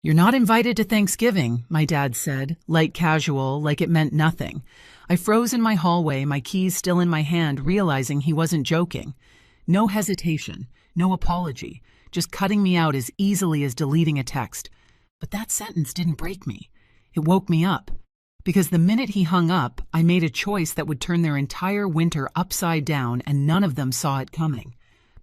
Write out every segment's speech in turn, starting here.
"You're not invited to Thanksgiving," my dad said, light casual, like it meant nothing. I froze in my hallway, my keys still in my hand, realizing he wasn't joking. No hesitation, no apology, just cutting me out as easily as deleting a text. But that sentence didn't break me. It woke me up. Because the minute he hung up, I made a choice that would turn their entire winter upside down, and none of them saw it coming.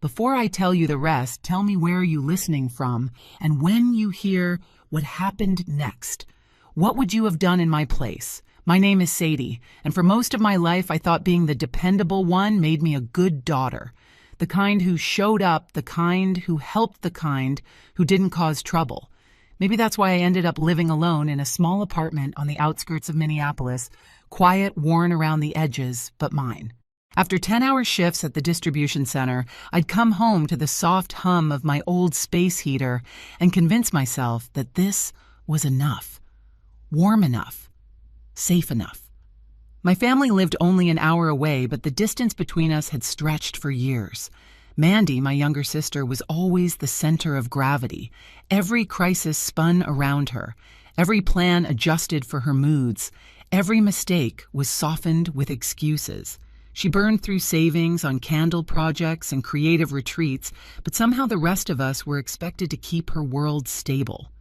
Before I tell you the rest, tell me where you listening from, and when you hear what happened next. What would you have done in my place? My name is Sadie, and for most of my life I thought being the dependable one made me a good daughter. The kind who showed up, the kind who helped, the kind who didn't cause trouble. Maybe that's why I ended up living alone in a small apartment on the outskirts of Minneapolis, quiet, worn around the edges, but mine. After 10-hour shifts at the distribution center, I'd come home to the soft hum of my old space heater and convince myself that this was enough. Warm enough. Safe enough. My family lived only an hour away, but the distance between us had stretched for years. Mandy, my younger sister, was always the center of gravity. Every crisis spun around her. Every plan adjusted for her moods. Every mistake was softened with excuses. She burned through savings on candle projects and creative retreats, but somehow the rest of us were expected to keep her world stable.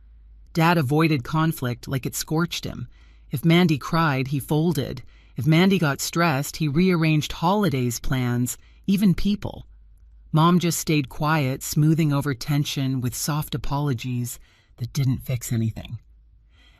Dad avoided conflict like it scorched him. If Mandy cried, he folded. If Mandy got stressed, he rearranged holidays plans, even people. Mom just stayed quiet, smoothing over tension with soft apologies that didn't fix anything.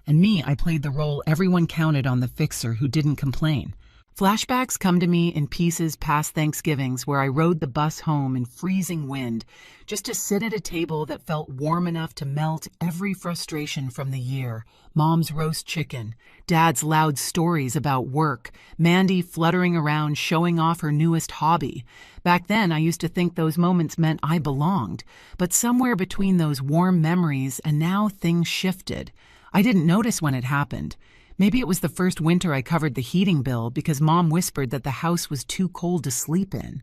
And me, I played the role everyone counted on, the fixer who didn't complain. Flashbacks come to me in pieces past Thanksgivings where I rode the bus home in freezing wind just to sit at a table that felt warm enough to melt every frustration from the year. Mom's roast chicken, Dad's loud stories about work, Mandy fluttering around showing off her newest hobby. Back then, I used to think those moments meant I belonged, but somewhere between those warm memories and now things shifted. I didn't notice when it happened. Maybe it was the first winter I covered the heating bill because Mom whispered that the house was too cold to sleep in.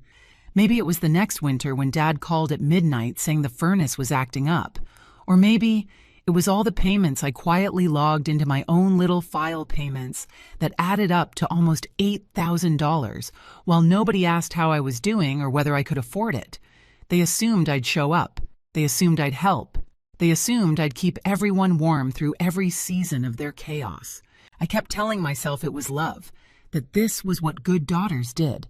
Maybe it was the next winter when Dad called at midnight saying the furnace was acting up. Or maybe it was all the payments I quietly logged into my own little file payments that added up to almost $8,000 while nobody asked how I was doing or whether I could afford it. They assumed I'd show up. They assumed I'd help. They assumed I'd keep everyone warm through every season of their chaos. I kept telling myself it was love, that this was what good daughters did.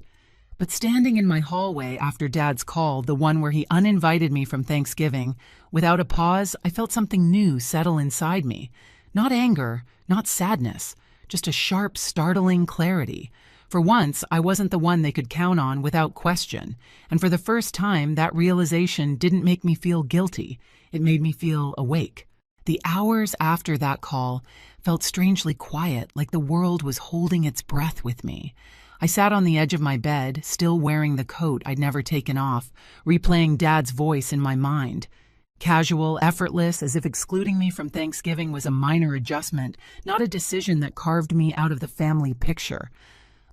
But standing in my hallway after Dad's call, the one where he uninvited me from Thanksgiving, without a pause, I felt something new settle inside me. Not anger, not sadness, just a sharp, startling clarity. For once, I wasn't the one they could count on without question, and for the first time, that realization didn't make me feel guilty. It made me feel awake. The hours after that call felt strangely quiet, like the world was holding its breath with me. I sat on the edge of my bed, still wearing the coat I'd never taken off, replaying Dad's voice in my mind. Casual, effortless, as if excluding me from Thanksgiving was a minor adjustment, not a decision that carved me out of the family picture.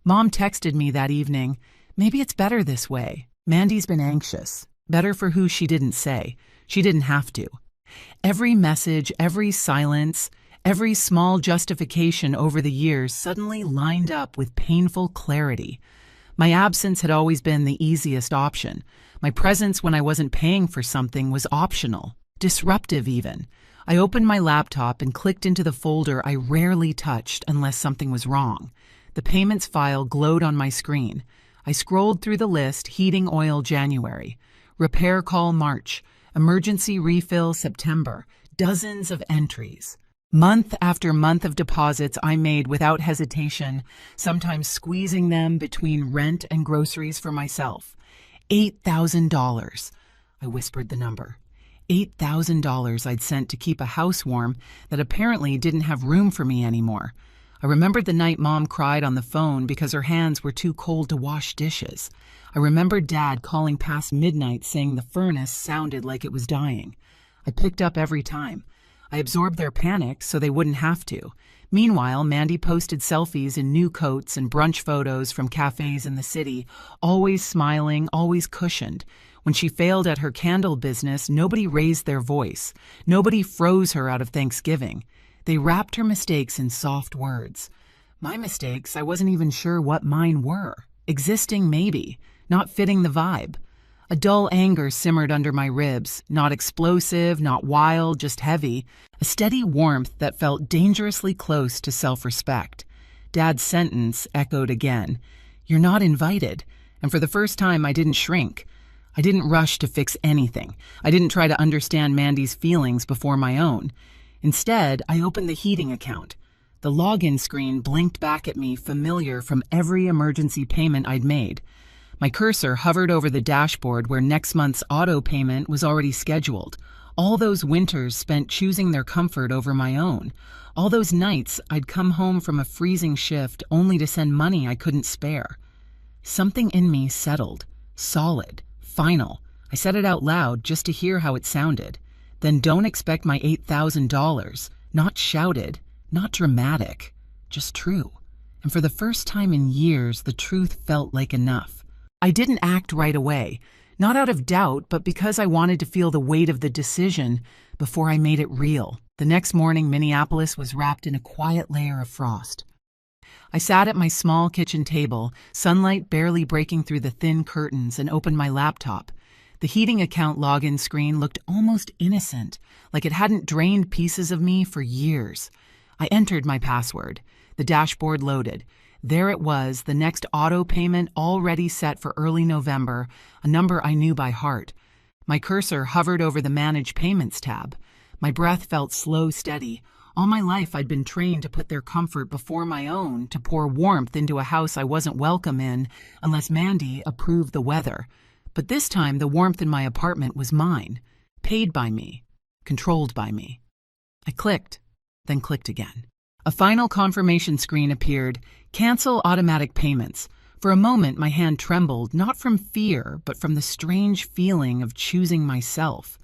Mom texted me that evening, "Maybe it's better this way. Mandy's been anxious. Better for who she didn't say. She didn't have to." Every message, every silence, every small justification over the years suddenly lined up with painful clarity. My absence had always been the easiest option. My presence when I wasn't paying for something was optional, disruptive even. I opened my laptop and clicked into the folder I rarely touched unless something was wrong. The payments file glowed on my screen. I scrolled through the list: heating oil January, repair call March, emergency refill September, dozens of entries. Month after month of deposits I made without hesitation, sometimes squeezing them between rent and groceries for myself. $8,000. I whispered the number. $8,000 I'd sent to keep a house warm that apparently didn't have room for me anymore. I remembered the night Mom cried on the phone because her hands were too cold to wash dishes. I remembered Dad calling past midnight saying the furnace sounded like it was dying. I picked up every time. I absorbed their panic so they wouldn't have to. Meanwhile, Mandy posted selfies in new coats and brunch photos from cafes in the city, always smiling, always cushioned. When she failed at her candle business, nobody raised their voice. Nobody froze her out of Thanksgiving. They wrapped her mistakes in soft words. My mistakes, I wasn't even sure what mine were. Existing, maybe. Not fitting the vibe. A dull anger simmered under my ribs. Not explosive, not wild, just heavy. A steady warmth that felt dangerously close to self-respect. Dad's sentence echoed again. "You're not invited." And for the first time, I didn't shrink. I didn't rush to fix anything. I didn't try to understand Mandy's feelings before my own. Instead, I opened the heating account. The login screen blinked back at me, familiar from every emergency payment I'd made. My cursor hovered over the dashboard where next month's auto payment was already scheduled. All those winters spent choosing their comfort over my own. All those nights I'd come home from a freezing shift only to send money I couldn't spare. Something in me settled. Solid. Final. I said it out loud just to hear how it sounded. Then don't expect my $8,000. Not shouted. Not dramatic. Just true. And for the first time in years, the truth felt like enough. I didn't act right away. Not out of doubt, but because I wanted to feel the weight of the decision before I made it real. The next morning, Minneapolis was wrapped in a quiet layer of frost. I sat at my small kitchen table, sunlight barely breaking through the thin curtains, and opened my laptop. The heating account login screen looked almost innocent, like it hadn't drained pieces of me for years. I entered my password. The dashboard loaded. There it was, the next auto payment already set for early November, a number I knew by heart. My cursor hovered over the Manage Payments tab. My breath felt slow, steady. All my life I'd been trained to put their comfort before my own, to pour warmth into a house I wasn't welcome in unless Mandy approved the weather. But this time the warmth in my apartment was mine, paid by me, controlled by me. I clicked, then clicked again. A final confirmation screen appeared. Cancel automatic payments. For a moment, my hand trembled, not from fear, but from the strange feeling of choosing myself.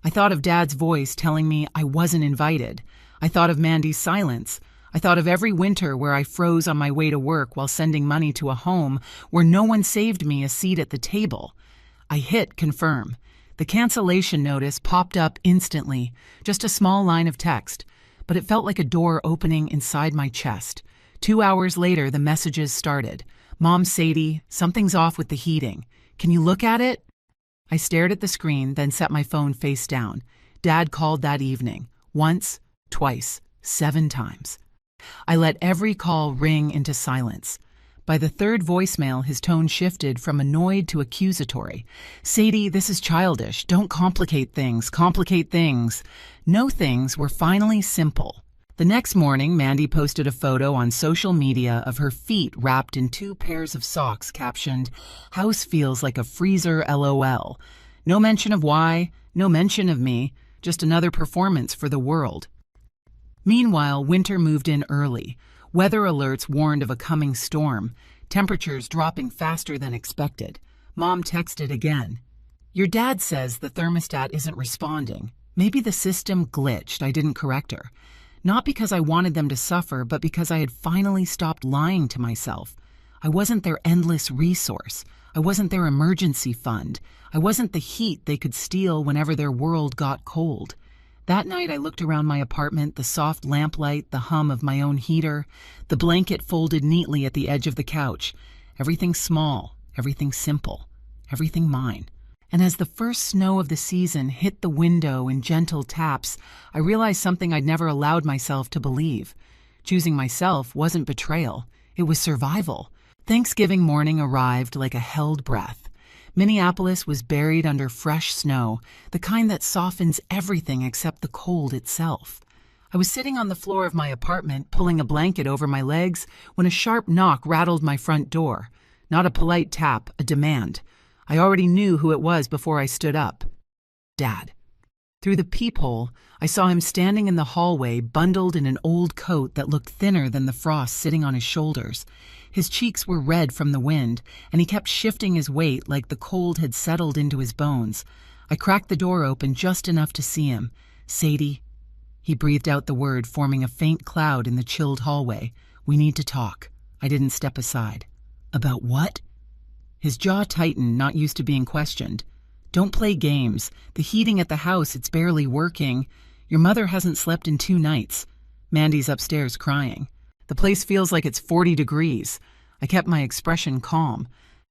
I thought of Dad's voice telling me I wasn't invited. I thought of Mandy's silence. I thought of every winter where I froze on my way to work while sending money to a home where no one saved me a seat at the table. I hit confirm. The cancellation notice popped up instantly, just a small line of text, but it felt like a door opening inside my chest. 2 hours later, the messages started. "Mom, Sadie, something's off with the heating. Can you look at it?" I stared at the screen, then set my phone face down. Dad called that evening. Once, twice, 7 times. I let every call ring into silence. By the third voicemail, his tone shifted from annoyed to accusatory. "Sadie, this is childish. Don't complicate things. Complicate things." No things were finally simple. The next morning, Mandy posted a photo on social media of her feet wrapped in 2 pairs of socks captioned, "House feels like a freezer, LOL." No mention of why, no mention of me, just another performance for the world. Meanwhile, winter moved in early. Weather alerts warned of a coming storm, temperatures dropping faster than expected. Mom texted again. "Your dad says the thermostat isn't responding. Maybe the system glitched." I didn't correct her. Not because I wanted them to suffer, but because I had finally stopped lying to myself. I wasn't their endless resource. I wasn't their emergency fund. I wasn't the heat they could steal whenever their world got cold. That night I looked around my apartment, the soft lamplight, the hum of my own heater, the blanket folded neatly at the edge of the couch. Everything small, everything simple, everything mine. And as the first snow of the season hit the window in gentle taps, I realized something I'd never allowed myself to believe. Choosing myself wasn't betrayal. It was survival. Thanksgiving morning arrived like a held breath. Minneapolis was buried under fresh snow, the kind that softens everything except the cold itself. I was sitting on the floor of my apartment, pulling a blanket over my legs, when a sharp knock rattled my front door. Not a polite tap, a demand. I already knew who it was before I stood up. Dad. Through the peephole, I saw him standing in the hallway, bundled in an old coat that looked thinner than the frost sitting on his shoulders. His cheeks were red from the wind, and he kept shifting his weight like the cold had settled into his bones. I cracked the door open just enough to see him. "Sadie." He breathed out the word, forming a faint cloud in the chilled hallway. "We need to talk." I didn't step aside. "About what?" His jaw tightened, not used to being questioned. Don't play games. The heating at the house, it's barely working. Your mother hasn't slept in 2 nights. Mandy's upstairs crying. The place feels like it's 40 degrees. I kept my expression calm.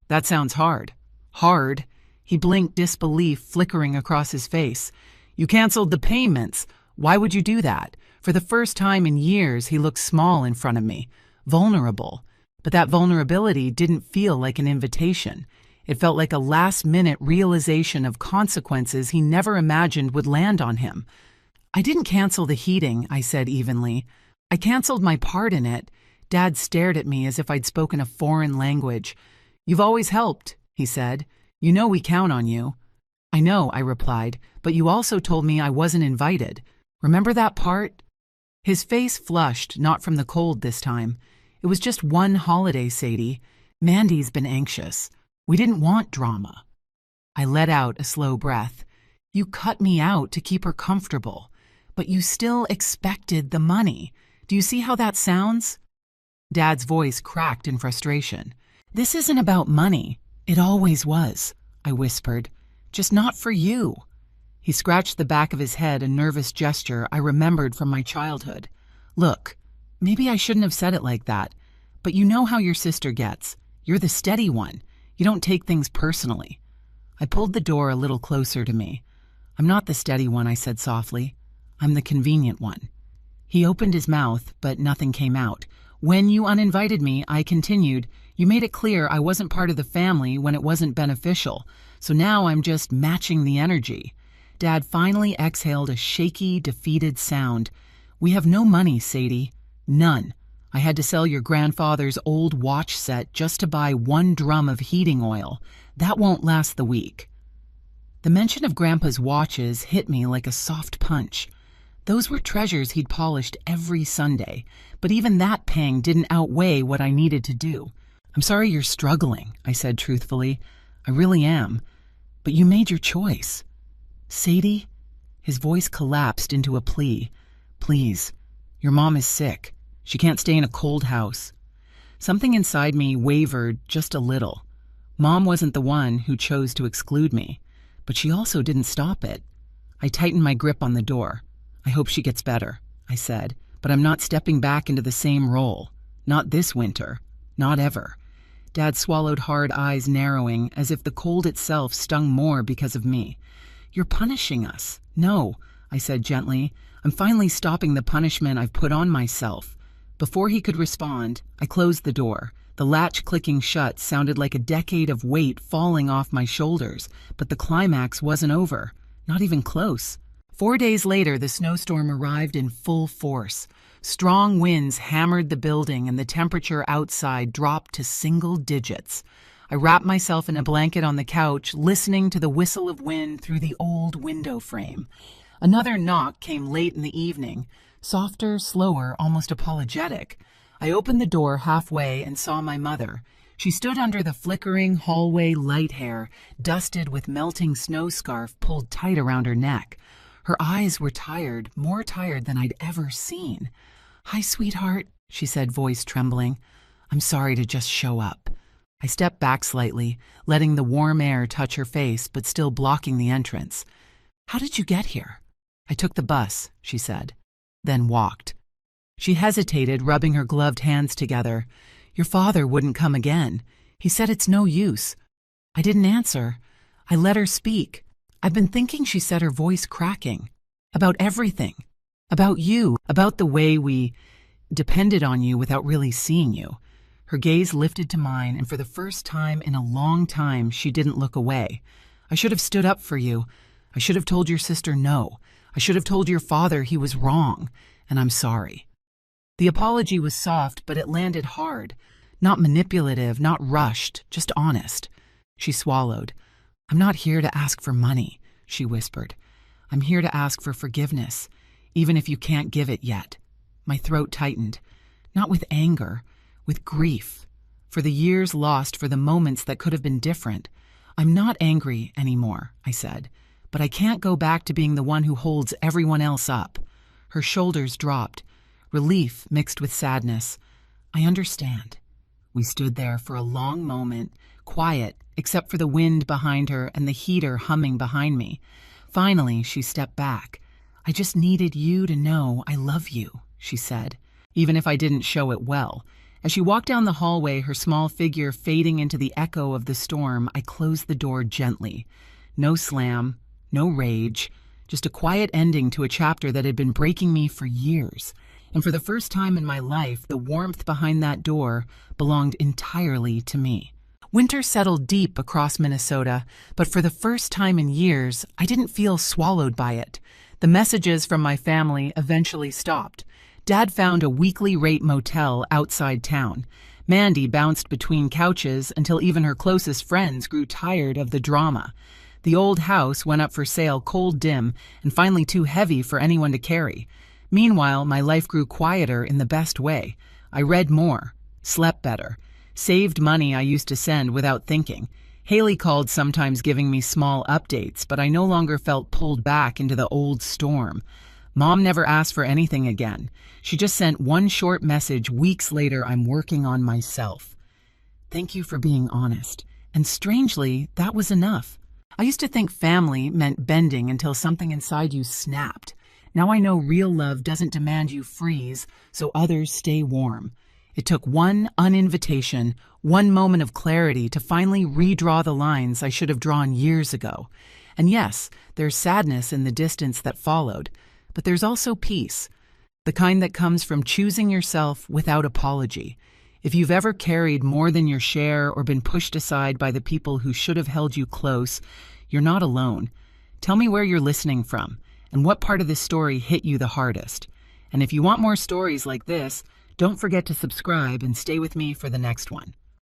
That sounds hard. Hard? He blinked, disbelief flickering across his face. You canceled the payments. Why would you do that? For the first time in years, he looked small in front of me. Vulnerable. But that vulnerability didn't feel like an invitation. It felt like a last-minute realization of consequences he never imagined would land on him. I didn't cancel the heating, I said evenly. I canceled my part in it. Dad stared at me as if I'd spoken a foreign language. You've always helped, he said. You know we count on you. I know, I replied, but you also told me I wasn't invited. Remember that part? His face flushed, not from the cold this time. It was just one holiday, Sadie. Mandy's been anxious. We didn't want drama. I let out a slow breath. You cut me out to keep her comfortable, but you still expected the money. Do you see how that sounds? Dad's voice cracked in frustration. This isn't about money. It always was, I whispered. Just not for you. He scratched the back of his head, a nervous gesture I remembered from my childhood. Look, maybe I shouldn't have said it like that, but you know how your sister gets. You're the steady one. You don't take things personally. I pulled the door a little closer to me. I'm not the steady one, I said softly. I'm the convenient one. He opened his mouth, but nothing came out. When you uninvited me, I continued, you made it clear I wasn't part of the family when it wasn't beneficial, so now I'm just matching the energy. Dad finally exhaled a shaky, defeated sound. We have no money, Sadie. None. I had to sell your grandfather's old watch set just to buy 1 drum of heating oil. That won't last the week. The mention of Grandpa's watches hit me like a soft punch. Those were treasures he'd polished every Sunday, but even that pang didn't outweigh what I needed to do. I'm sorry you're struggling, I said truthfully. I really am. But you made your choice. Sadie? His voice collapsed into a plea. Please, your mom is sick. She can't stay in a cold house. Something inside me wavered just a little. Mom wasn't the one who chose to exclude me, but she also didn't stop it. I tightened my grip on the door. I hope she gets better, I said, but I'm not stepping back into the same role. Not this winter. Not ever. Dad swallowed hard, eyes narrowing, as if the cold itself stung more because of me. You're punishing us. No, I said gently. I'm finally stopping the punishment I've put on myself. Before he could respond, I closed the door. The latch clicking shut sounded like a decade of weight falling off my shoulders, but the climax wasn't over. Not even close. 4 days later, the snowstorm arrived in full force. Strong winds hammered the building and the temperature outside dropped to single digits. I wrapped myself in a blanket on the couch, listening to the whistle of wind through the old window frame. Another knock came late in the evening, softer, slower, almost apologetic. I opened the door halfway and saw my mother. She stood under the flickering hallway light hair, dusted with melting snow scarf pulled tight around her neck. Her eyes were tired, more tired than I'd ever seen. Hi, sweetheart, she said, voice trembling. I'm sorry to just show up. I stepped back slightly, letting the warm air touch her face, but still blocking the entrance. How did you get here? I took the bus, she said, then walked. She hesitated, rubbing her gloved hands together. Your father wouldn't come again. He said it's no use. I didn't answer. I let her speak. I've been thinking, she said, her voice cracking. About everything. About you. About the way we depended on you without really seeing you. Her gaze lifted to mine, and for the first time in a long time, she didn't look away. I should have stood up for you. I should have told your sister no. I should have told your father he was wrong, and I'm sorry. The apology was soft, but it landed hard. Not manipulative, not rushed, just honest. She swallowed. I'm not here to ask for money, she whispered. I'm here to ask for forgiveness, even if you can't give it yet. My throat tightened, not with anger, with grief, for the years lost, for the moments that could have been different. I'm not angry anymore, I said, but I can't go back to being the one who holds everyone else up. Her shoulders dropped, relief mixed with sadness. I understand. We stood there for a long moment, quiet, except for the wind behind her and the heater humming behind me. Finally, she stepped back. "I just needed you to know I love you," she said, even if I didn't show it well. As she walked down the hallway, her small figure fading into the echo of the storm, I closed the door gently. No slam, no rage, just a quiet ending to a chapter that had been breaking me for years. And for the first time in my life, the warmth behind that door belonged entirely to me. Winter settled deep across Minnesota, but for the first time in years, I didn't feel swallowed by it. The messages from my family eventually stopped. Dad found a weekly rate motel outside town. Mandy bounced between couches until even her closest friends grew tired of the drama. The old house went up for sale cold dim and finally too heavy for anyone to carry. Meanwhile, my life grew quieter in the best way. I read more, slept better, saved money I used to send without thinking. Haley called sometimes giving me small updates, but I no longer felt pulled back into the old storm. Mom never asked for anything again. She just sent one short message weeks later: "I'm working on myself. Thank you for being honest." And strangely, that was enough. I used to think family meant bending until something inside you snapped. Now I know real love doesn't demand you freeze so others stay warm. It took one uninvitation, one moment of clarity to finally redraw the lines I should have drawn years ago. And yes, there's sadness in the distance that followed, but there's also peace, the kind that comes from choosing yourself without apology. If you've ever carried more than your share or been pushed aside by the people who should have held you close, you're not alone. Tell me where you're listening from and what part of this story hit you the hardest. And if you want more stories like this, don't forget to subscribe and stay with me for the next one.